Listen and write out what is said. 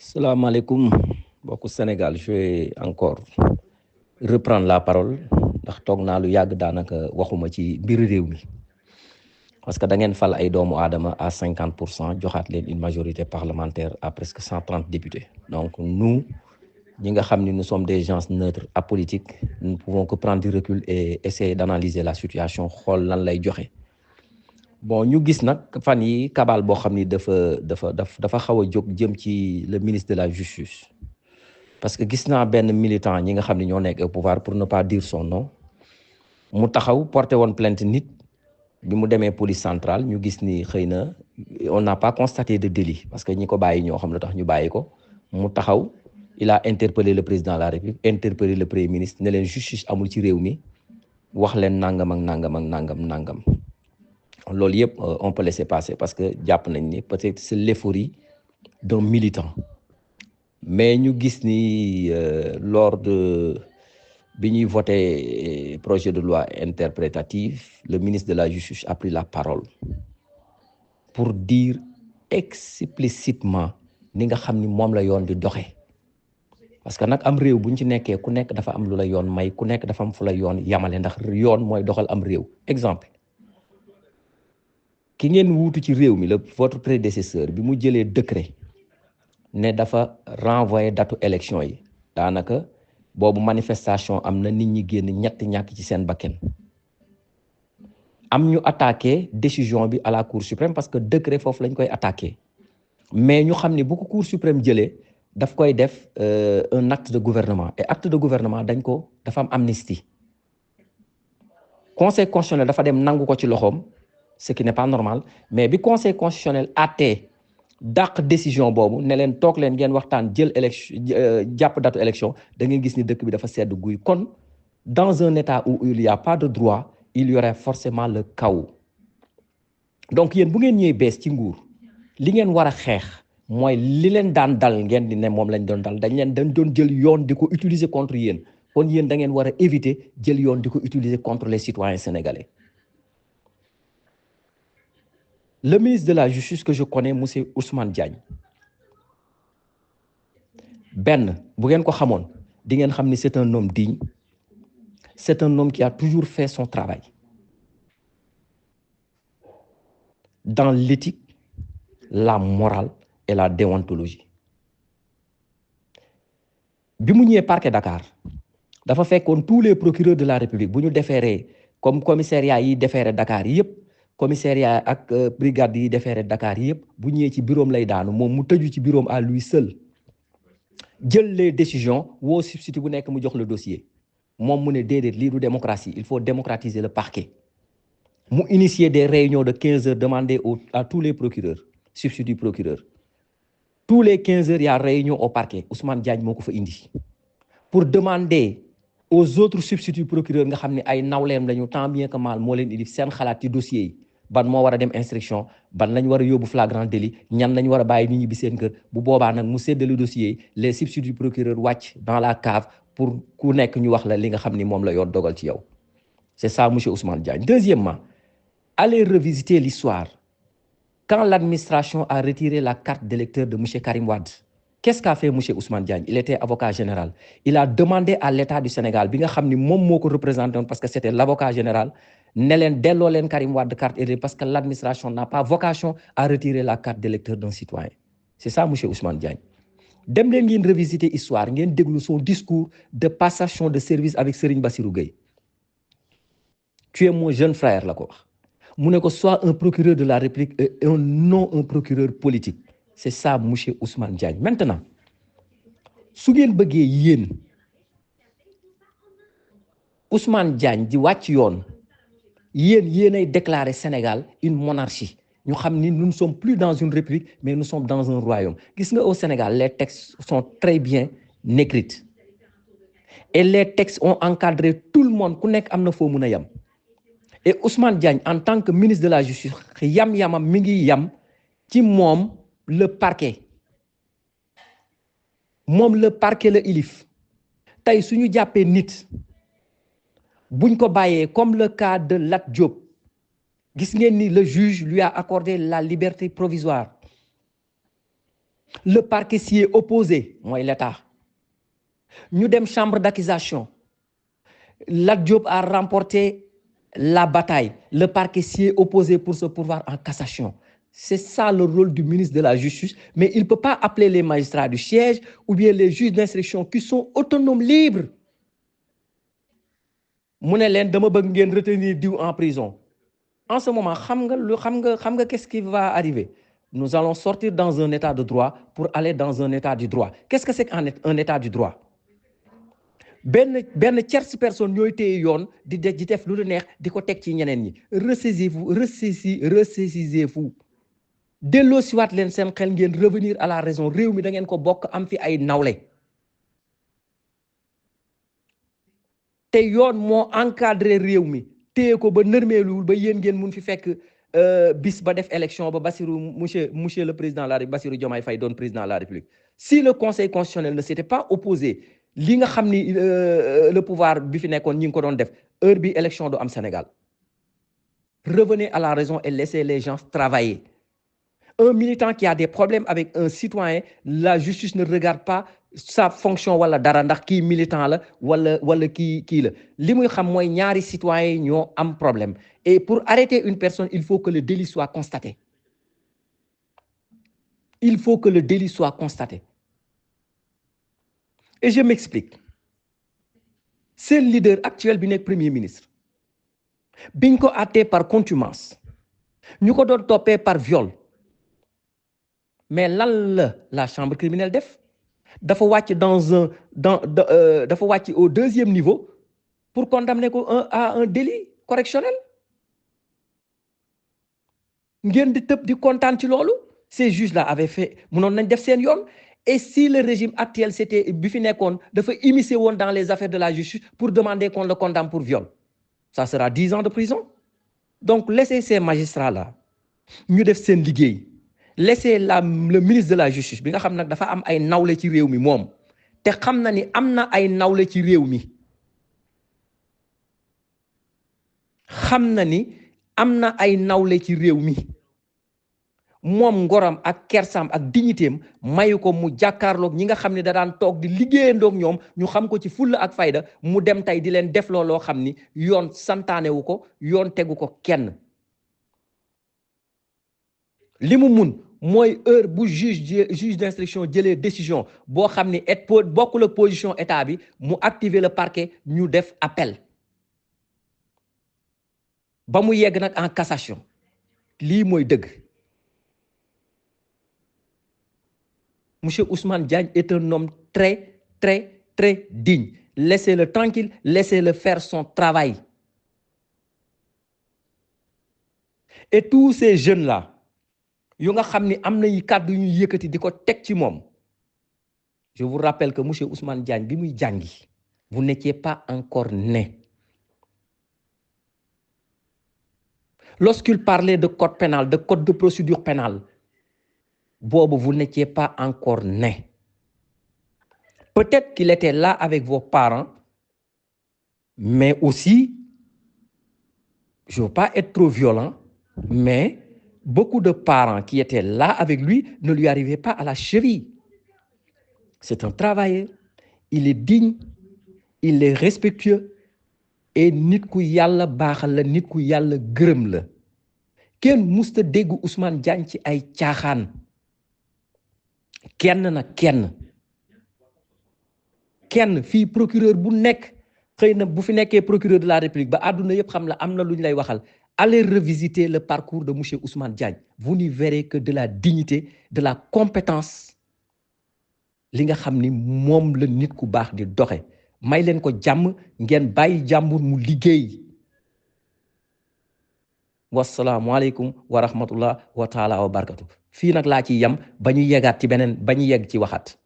Salaamaaleykum mbokku Sénégal, je vais encore reprendre la parole ndax toog naa lu yàgg daanaka waxuma ci mbiru réew mi parce que da ngeen fal ay doomu aadama à 50% joxaat leen une majorité parlementaire à presque 130 députés. Donc nous ñi nga xam ni nous sommes des gens neutres apolitiques, nous ne pouvons que prendre du recul et essayer d'analyser la situation xool lan lay joxe. Bon ñu gis nag fan yi kabal boo xam ni dafa xaw a jóg jëm ci le ministre de la justice parce que gis naa benn militant ñi nga xam ni ñoo nekk au pouvoir pour ne pas dire son nom mu taxaw porté woon plainte nit bi mu demee police centrale ñu gis ni xëy na on n'a pas constaté de délit parce que ñi ko bàyyi ñoo xam lu tax ñu bàyyi ko mu taxaw il a interpellé le président de la République interpellé le premier ministre ne leen justice amul ci réew mi wax leen nangam ak nangam ak nangam. Loolu yëpp on peut laisser passer parce que jàpp nañ ni peut-être c'est l'euphorie d'un militant mais ñu gis ni lors de bi ñuy voté projet de loi interprétative, le ministre de la Justice a pris la parole pour dire explicitement ni nga xam ni moom la yoon di doxe parce que nag am réew bu ñu ci nekkee ku nekk dafa am lu la yoon may ku nekk dafa am fu la yoon yamale ndax yoon mooy doxal am réew. Exemple, ki ngeen wuutu ci réew mi votre prédécesseur bi mu jëlee décret ne dafa renvoyer datu élection yi daanaka boobu manifestation am na nit ñi génn ñetti ñàkk ci seen bakken am ñu attaqué décision bi à la Cour suprême parce que décret foofu lañ koy attaqué mais ñu xam ni bu ko Cour suprême jëlee daf koy def un acte de gouvernement et acte de gouvernement dafa am amnistie. Conseil constitutionnel dafa dem nangu ko ci loxoom, ce qui n'est pas normal, mais bi conseil constitutionnel àttee dàq décision boobu ne leen toog leen ngeen waxtaan jël élection jàpp datu élection da ngeen gis ni dëkk bi dafa sedd guy. Kon dans un état où il y a pas de droit, il y aurait forcément le chaos. Donc yéen bu ngeen ñëwee bees ci nguur li ngeen war a xeex mooy li leen daan dal ngeen di ne moom lañ doon dal dañ doon jël yoon di ko utiliser contre yéen kon yéen da ngeen war a éviter jël yoon di ko utiliser contre les citoyens sénégalais. Le ministre de la Justice que je connais, monsieur Ousmane Diagne, Ben, bu ngeen ko xamoon di ngeen xam ni c'est un homme digne, c'est un homme qui a toujours fait son travail dans l'éthique, la morale et la déontologie. Bi mu ñëwee parquet Dakar dafa fekkoon tous les procureurs de la République bu ñu déféré comme commissariat yi déféré Dakar yépp commissariat ak brigade yi déféré Dakar yépp bu ñëwee ci bureau lay daanu moom mu tëju ci bureau à lui seul jël les décisions woo substitut bu nekk mu jox le dossier moom mu ne déedéet lii du démocratie, il faut démocratiser le parquet. Mu initier des réunions de 15 heures demander à tous les procureurs substitut procureur tous les 15 heures il y a réunion au parquet. Ousmane Diagne moo ko fa indi pour demander aux autres substituts procureurs nga xam ne ay nawleem lañu tant bien que mal moo leen indi seen xalaat ci dossiers yi ban moo war a dem instruction ban lañ war a yóbbu flagrant délit ñan lañ war a bàyyi nit ñi bi seen kër bu boobaa nag mu séddale dossiers yi les substituts procureurs wàcc dans la cave pour ku nekk ñu wax la li nga xam ni moom la yoon dogal ci yow. C'est ça monsieur Ousmane Diagne. Deuxièmement, allez revisiter l'histoire quand l'administration a retiré la carte d'électeur de monsieur Karim Wade. Qu'est-ce qu'a fait monsieur Ousmane Diagne? Il était avocat général. Il a demandé à l'État du Sénégal bi nga xam ni moom moo ko représenté parce que c'était l'avocat général ne leen delloo leen Karim Wade carte d'électeur parce que l'administration n'a pas vocation à retirer la carte d'électeur d'un citoyen. C'est ça monsieur Ousmane Diagne. Dem leen ngeen revisiter histoire ngeen déglu son discours de passation de service avec Serigne Bassirou Gueye. Tu es mon jeune frère la ko wax mu ne ko soit un procureur de la République et non un procureur politique. C'est ça monsieur Ousmane Diagne. Maintenant su ngeen bëggee yéen Ousmane Diagne di wàcc yoon yéenay déclarer Sénégal une monarchie ñu xam ni nous ne sommes plus dans une république mais nous sommes dans un royaume. Gis nga au Sénégal les textes sont très bien écrits et les textes ont encadré tout le monde ku nekk am na foo mën a yam et Ousmane Diagne en tant que ministre de la Justice yam-yamam mi ngi yam ci moom le parquet moom le parquet la ilif tey suñu jàppee nit buñ ko bàyyee comme le cas de Lat Diop gis ngeen ni le juge lui a accordé la liberté provisoire le parquet s'y est opposé, mooy l'État. Ñu dem chambre d'accusation, Lat Diop a remporté la bataille, le parquet s'y est opposé pour se pourvoir en cassation. C'est ça le rôle du ministre de la Justice, mais il ne peut pas appeler les magistrats du siège ou bien les juges d'instruction qui sont autonomes, libres. Mu ne leen dama bëgg ngeen retenir diw en prison. En ce moment, qu'est-ce qui va arriver? Nous allons sortir dans un état de droit pour aller dans un état du droit. Qu'est-ce que c'est qu'un état du droit? benn tierce personne ñooy téye yoon di def lu neex di ko teg ci ñeneen ñi. Ressaisissez-vous. delloosiwaat leen seen xel ngeen revenir à la raison. réew mi da ngeen ko bokk am fi ay nawle. te yoon moo encadré réew mi téye ko ba nërmeeluwul ba yéen ngeen mun fi fekk bis ba def élection ba monsieur le président de la République Bassirou Diomaye Faye doon président de la République. Si le conseil constitutionnel ne s'était pas opposé li nga xam ni le pouvoir bi fi nekkoon ñi ngi ko doon def heure bi élection du am Sénégal. Revenez à la raison et laissez les gens travailler. Un militant qui a des problèmes avec un citoyen, la justice ne regarde pas sa fonction wala dara ndax kii militant la wala kii la li muy xam mooy ñaari citoyens ñoo am problème. Et pour arrêter une personne, il faut que le délit soit constaté. Il faut que le délit soit constaté. Et je m'explique. C'est le leader actuel bi nekk premier ministre. biñ ko àttee par contumace. ñu ko doon toppee par viol. Mais lan la chambre criminelle def? Dafa wàcc dafa wàcc au deuxième niveau pour condamner ko à un délit correctionnel. Ngeen di tëb di kontaan ci loolu. Ces juges-là avaient fait mënoon nañ def seen yoon. Et si le régime actuel c'était bi fi nekkoon dafa immiscé woon dans les affaires de la justice pour demander qu'on le condamne pour viol, ça sera 10 ans de prison. Donc laissez ces magistrats-là ñu def seen liggéey. Laissez le ministre de la justice bi nga xam nag dafa am ay nawle ci réew mi moom te xam na ni am na ay nawle ci réew mi. Xam na ni am na ay nawle ci réew mi. Moom ngoram ak kersam ak dignitéem mayu ko mu jàkkaarloog ñi nga xam ne da daan toog di liggéeyandoog ñoom ñu xam ko ci fulla ak fayda mu dem tey di leen def loo xam ni yoon santaanewu ko yoon tegu ko kenn. li mu mun mooy heure bu juge d'instruction jëlee décision boo xam ni bokkul ak position état bi mu activer le parquet ñu def appel ba mu yegg nag en cassation. lii mooy dëgg. Monsieur Ousmane Diagne est un homme très, très, très digne. Laissez-le tranquille, laissez-le faire son travail. Et tous ces jeunes-là, yu nga xam ni am na yi kàddu ñu yëkkati di ko teg ci moom. Je vous rappelle que monsieur Ousmane Diagne bi muy jàngi, vous n'étiez pas encore né. Lorsqu'il parlait de code pénal, de code de procédure pénale, Bob, vous n'étiez pas encore né. Peut-être qu'il était là avec vos parents, mais aussi, je ne veux pas être trop violent, mais beaucoup de parents qui étaient là avec lui ne lui arrivaient pas à la cheville. C'est un travailleur, il est digne, il est respectueux, et nit ku yàlla baaxal la, nit ku yàlla gërëm la. Kenn musta dégg Ousmane Diagne ci ay caaxaan. kenn fii procureur bu nekk xëy na bu fi nekkee procureur de la République ba àdduna yëpp xam la am na lu ñu lay waxal. Allez revisiter le parcours de monsieur Ousmane Diagne. Vous n'y verrez que de la dignité, de la compétence. Li nga xam ni moom la nit ku baax di doxe. May leen ko jàmm ngeen bàyyi jàmbur mu liggéey. Wassalaamu aleykum wa rahmatullah wa taala wa barakatuh. Fii nag laa ci yam ba ñu yegaat ci beneen ba ñu yegg ci waxaat.